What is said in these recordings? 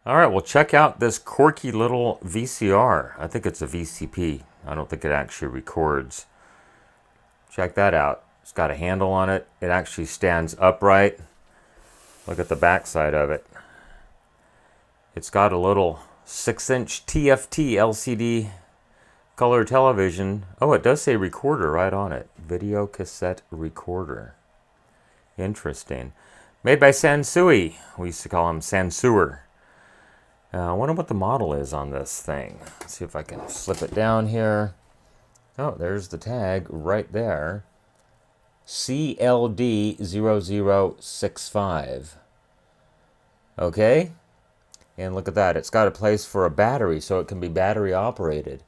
All right, well, check out this quirky little VCR. I think it's a VCP. I don't think it actually records. Check that out. It's got a handle on it. It actually stands upright. Look at the back side of it. It's got a little 6-inch TFT LCD color television. Oh, it does say recorder right on it. Video cassette recorder. Interesting. Made by Sansui. We used to call him Sansuer. I wonder what the model is on this thing. Let's see if I can flip it down here. Oh, there's the tag right there. CLD0065. Okay? And look at that. It's got a place for a battery, so it can be battery operated.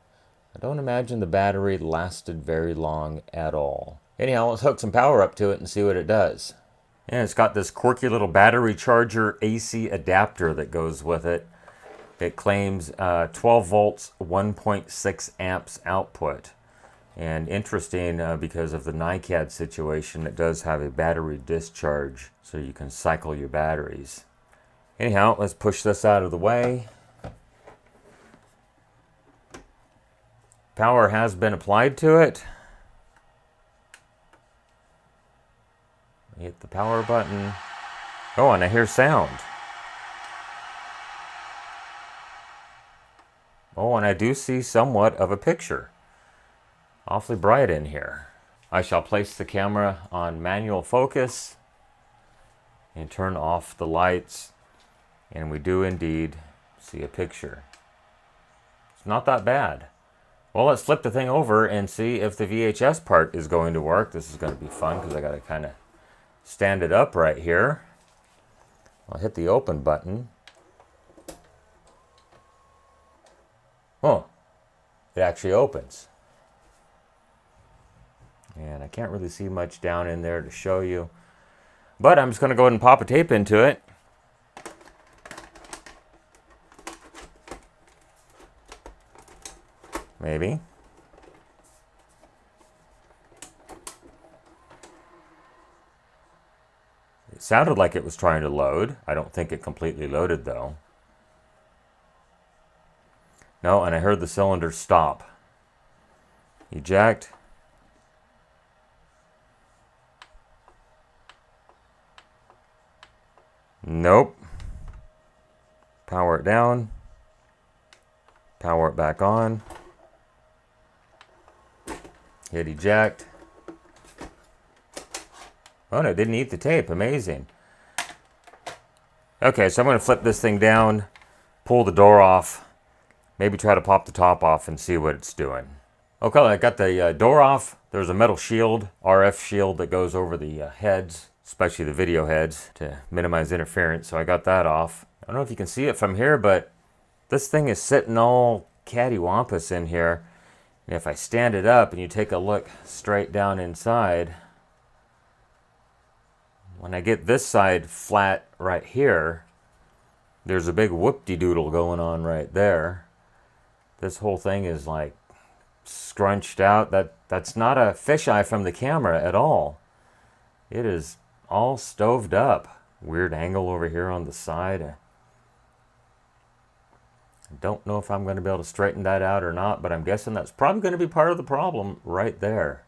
I don't imagine the battery lasted very long at all. Anyhow, let's hook some power up to it and see what it does. And it's got this quirky little battery charger AC adapter that goes with it. It claims 12 volts, 1.6 amps output. And interesting, because of the NiCad situation, it does have a battery discharge, so you can cycle your batteries. Anyhow, let's push this out of the way. Power has been applied to it. Hit the power button. Oh, and I hear sound. Oh, and I do see somewhat of a picture. Awfully bright in here. I shall place the camera on manual focus and turn off the lights, and we do indeed see a picture. It's not that bad. Well, let's flip the thing over and see if the VHS part is going to work. This is going to be fun because I got to kind of stand it up right here. I'll hit the open button. Oh, it actually opens. And I can't really see much down in there to show you. But I'm just going to go ahead and pop a tape into it. Maybe. It sounded like it was trying to load. I don't think it completely loaded though. No, and I heard the cylinder stop. Eject. Nope. Power it down. Power it back on. Hit eject. Oh, no, it didn't eat the tape. Amazing. Okay, so I'm going to flip this thing down, pull the door off, maybe try to pop the top off and see what it's doing. Okay, I got the door off. There's a metal shield, RF shield that goes over the heads, especially the video heads, to minimize interference. So I got that off. I don't know if you can see it from here, but this thing is sitting all cattywampus in here. And if I stand it up and you take a look straight down inside, when I get this side flat right here, there's a big whoop-de-doodle going on right there. This whole thing is like scrunched out. That's not a fisheye from the camera at all. It is all stoved up. Weird angle over here on the side. I don't know if I'm going to be able to straighten that out or not, but I'm guessing that's probably going to be part of the problem right there.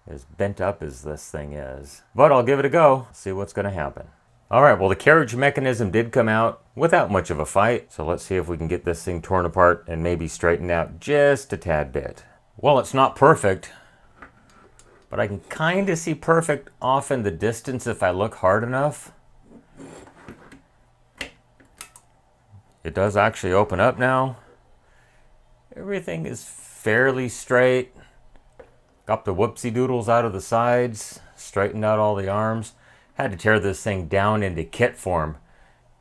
As bent up as this thing is. But I'll give it a go, see what's going to happen. All right, well, the carriage mechanism did come out without much of a fight. So let's see if we can get this thing torn apart and maybe straightened out just a tad bit. Well, it's not perfect, but I can kind of see perfect off in the distance if I look hard enough. It does actually open up now. Everything is fairly straight. Got the whoopsie doodles out of the sides, straightened out all the arms. Had to tear this thing down into kit form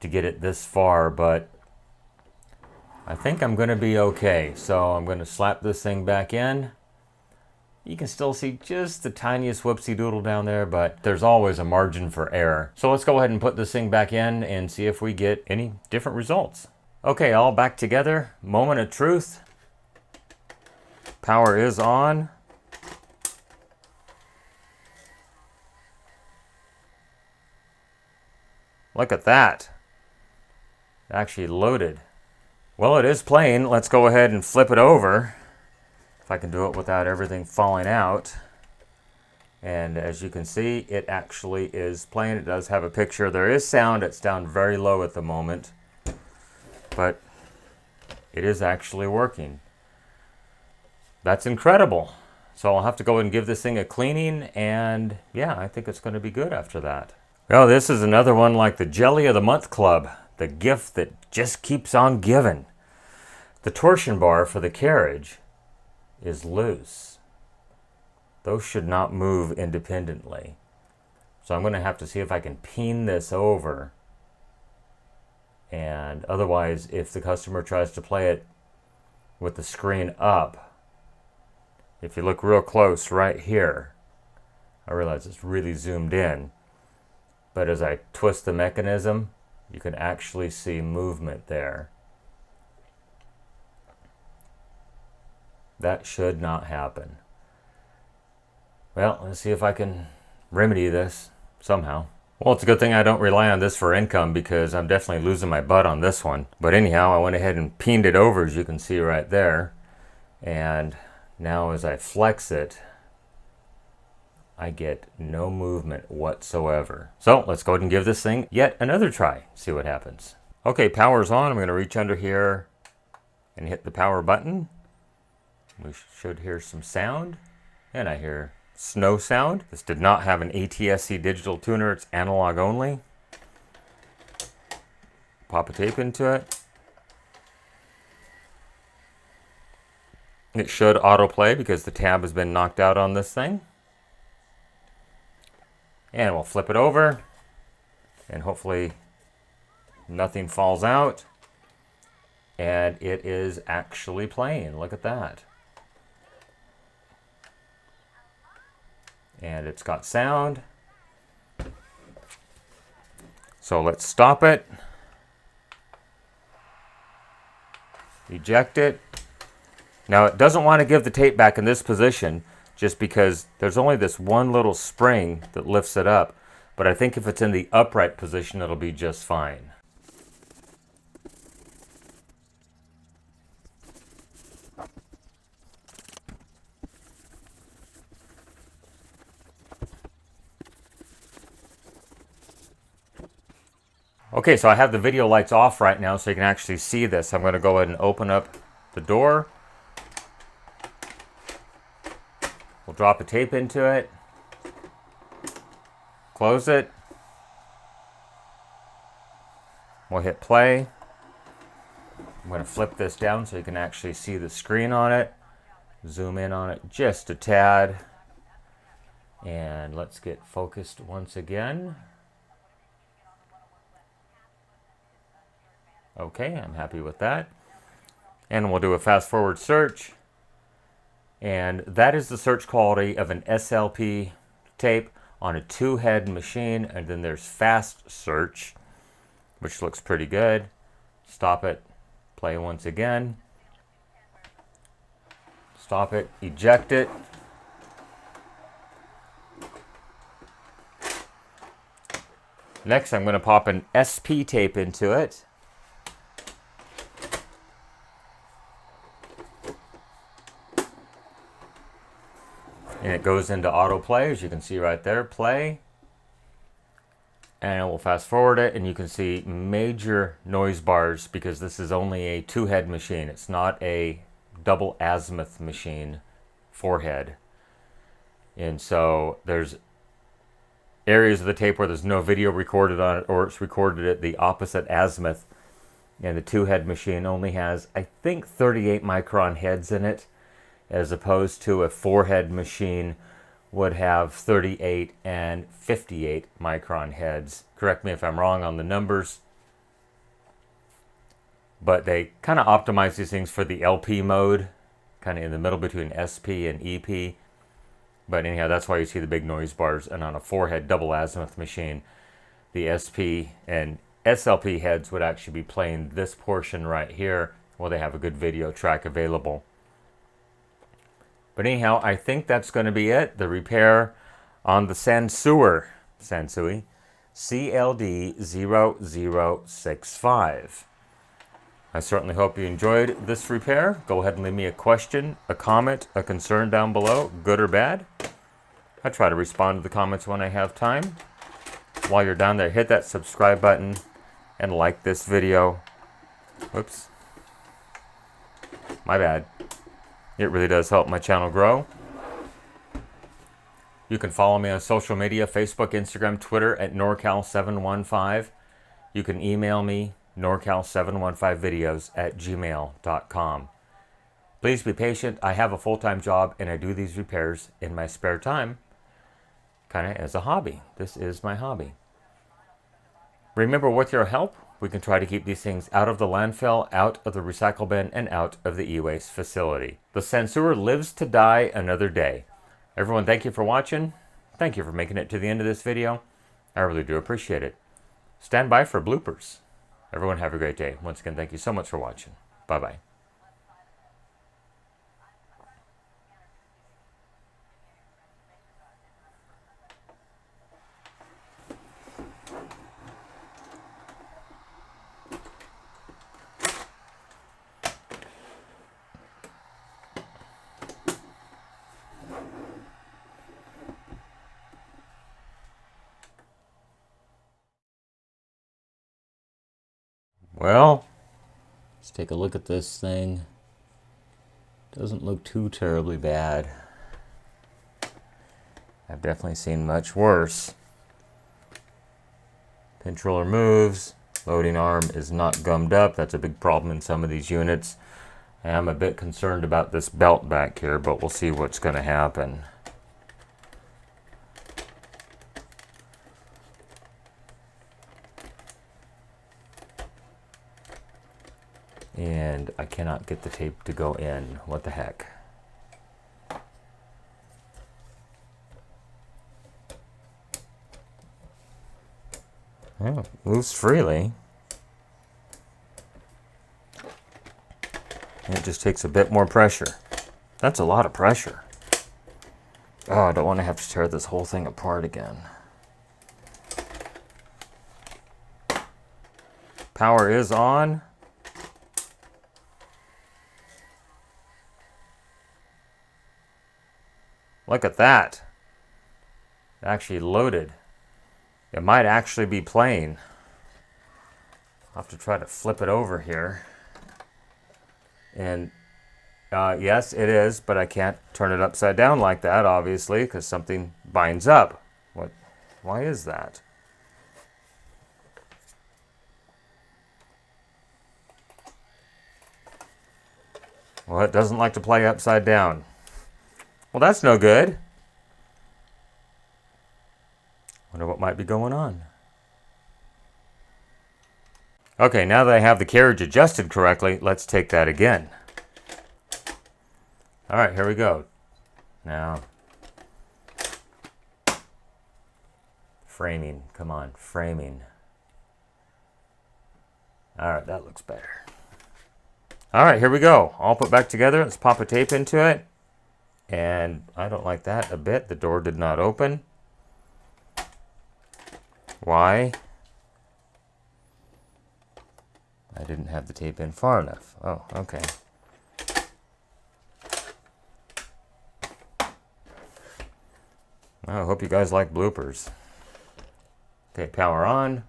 to get it this far, but I think I'm going to be okay. So I'm going to slap this thing back in. You can still see just the tiniest whoopsie doodle down there, but there's always a margin for error. So let's go ahead and put this thing back in and see if we get any different results. Okay, all back together. Moment of truth. Power is on. Look at that. Actually loaded. Well, it is playing. Let's go ahead and flip it over. If I can do it without everything falling out. And as you can see, it actually is playing. It does have a picture. There is sound. It's down very low at the moment. But it is actually working. That's incredible. So I'll have to go and give this thing a cleaning. And yeah, I think it's going to be good after that. Well, this is another one like the Jelly of the Month Club. The gift that just keeps on giving. The torsion bar for the Carriage is loose. Those should not move independently. So I'm going to have to see if I can peen this over. And otherwise, if the customer tries to play it with the screen up, if you look real close right here, I realize it's really zoomed in. But as I twist the mechanism, you can actually see movement there. That should not happen. Well, let's see if I can remedy this somehow. Well, it's a good thing I don't rely on this for income because I'm definitely losing my butt on this one. But anyhow, I went ahead and peened it over, as you can see right there. And now as I flex it, I get no movement whatsoever. So let's go ahead and give this thing yet another try, see what happens. Okay, power's on. I'm going to reach under here and hit the power button. We should hear some sound, and I hear snow sound. This did not have an ATSC digital tuner, it's analog only. Pop a tape into it. It should autoplay because the tab has been knocked out on this thing. And we'll flip it over, and hopefully nothing falls out. And it is actually playing, look at that. And it's got sound. So let's stop it. Eject it. Now it doesn't want to give the tape back in this position just because there's only this one little spring that lifts it up. But I think if it's in the upright position, it'll be just fine. Okay, so I have the video lights off right now so you can actually see this. I'm going to go ahead and open up the door. We'll drop a tape into it. Close it. We'll hit play. I'm going to flip this down so you can actually see the screen on it. Zoom in on it just a tad. And let's get focused once again. Okay, I'm happy with that. And we'll do a fast forward search. And that is the search quality of an SLP tape on a 2-head machine. And then there's fast search, which looks pretty good. Stop it, play once again. Stop it, eject it. Next, I'm going to pop an SP tape into it. And it goes into autoplay, as you can see right there, play. And we'll fast forward it, and you can see major noise bars because this is only a 2-head machine. It's not a double azimuth machine, 4-head. And so there's areas of the tape where there's no video recorded on it, or it's recorded at the opposite azimuth. And the 2-head machine only has, I think, 38 micron heads in it, as opposed to a 4-head machine would have 38 and 58 micron heads. Correct me if I'm wrong on the numbers. But they kind of optimize these things for the LP mode, kind of in the middle between SP and EP. But anyhow, that's why you see the big noise bars. And on a 4-head double azimuth machine, the SP and SLP heads would actually be playing this portion right here, while they have a good video track available. But anyhow, I think that's going to be it. The repair on the Sansui CLD0065. I certainly hope you enjoyed this repair. Go ahead and leave me a question, a comment, a concern down below, good or bad. I try to respond to the comments when I have time. While you're down there, hit that subscribe button and like this video. Whoops. My bad. It really does help my channel grow. You can follow me on social media, Facebook, Instagram, Twitter at NorCal715. You can email me, NorCal715videos@gmail.com. Please be patient. I have a full-time job and I do these repairs in my spare time, kind of as a hobby. This is my hobby. Remember, with your help, we can try to keep these things out of the landfill, out of the recycle bin, and out of the e-waste facility. The Sansui lives to die another day. Everyone, thank you for watching. Thank you for making it to the end of this video. I really do appreciate it. Stand by for bloopers. Everyone have a great day. Once again, thank you so much for watching. Bye-bye. Well, let's take a look at this thing. Doesn't look too terribly bad. I've definitely seen much worse. Pinch roller moves. Loading arm is not gummed up. That's a big problem in some of these units. I am a bit concerned about this belt back here, but we'll see what's going to happen. And I cannot get the tape to go in. What the heck? Oh, moves freely. And it just takes a bit more pressure. That's a lot of pressure. Oh, I don't want to have to tear this whole thing apart again. Power is on. Look at that. It actually loaded. It might actually be playing. I'll have to try to flip it over here. And yes, it is, but I can't turn it upside down like that, obviously, because something binds up. What? Why is that? Well, it doesn't like to play upside down. Well, that's no good. Wonder what might be going on. Okay, now that I have the carriage adjusted correctly, let's take that again. All right, here we go. Now, framing, come on, framing. All right, that looks better. All right, here we go. All put back together. Let's pop a tape into it. And I don't like that a bit. The door did not open. Why? I didn't have the tape in far enough. Oh, okay. Well, I hope you guys like bloopers. Okay, power on.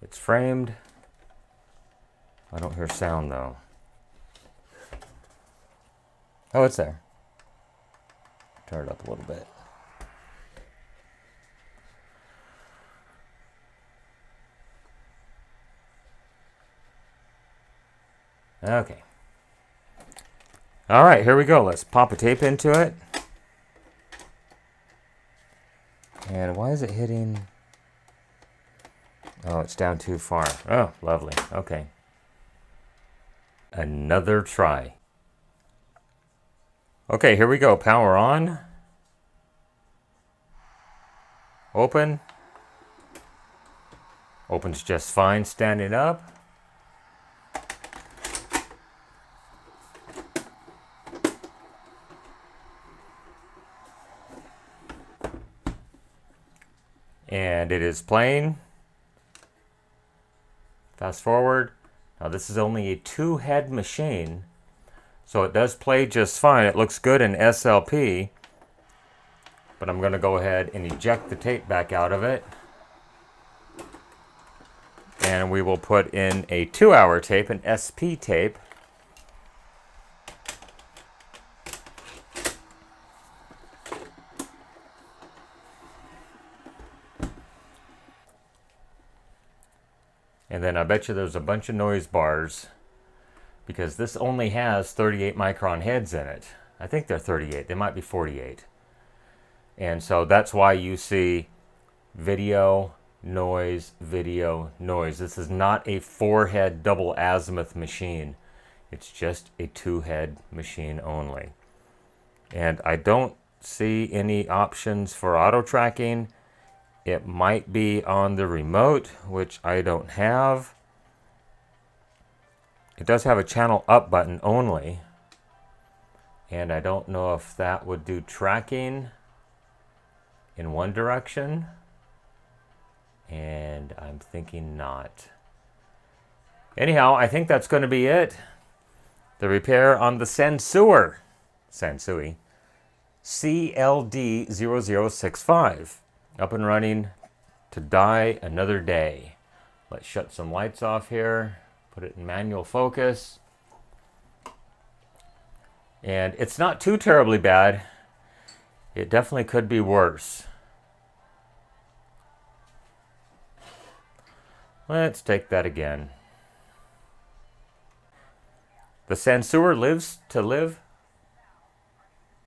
It's framed. I don't hear sound though. Oh, it's there. Turn it up a little bit. Okay. All right, here we go. Let's pop a tape into it. And why is it hitting? Oh, it's down too far. Oh, lovely. Okay. Another try. Okay, here we go. Power on. Open. Opens just fine standing up. And it is playing. Fast forward. Now this is only a 2-head machine, so it does play just fine. It looks good in SLP, but I'm going to go ahead and eject the tape back out of it. And we will put in a 2-hour tape, an SP tape. And then I bet you there's a bunch of noise bars because this only has 38 micron heads in it. I think they're 38. They might be 48. And so that's why you see video, noise, video, noise. This is not a 4-head double azimuth machine. It's just a 2-head machine only. And I don't see any options for auto tracking. It might be on the remote, which I don't have. It does have a channel up button only. And I don't know if that would do tracking in one direction. And I'm thinking not. Anyhow, I think that's going to be it. The repair on the Sansui CLD0065. Up and running to die another day. Let's shut some lights off here. Put it in manual focus. And it's not too terribly bad. It definitely could be worse. Let's take that again. The Sansui lives to live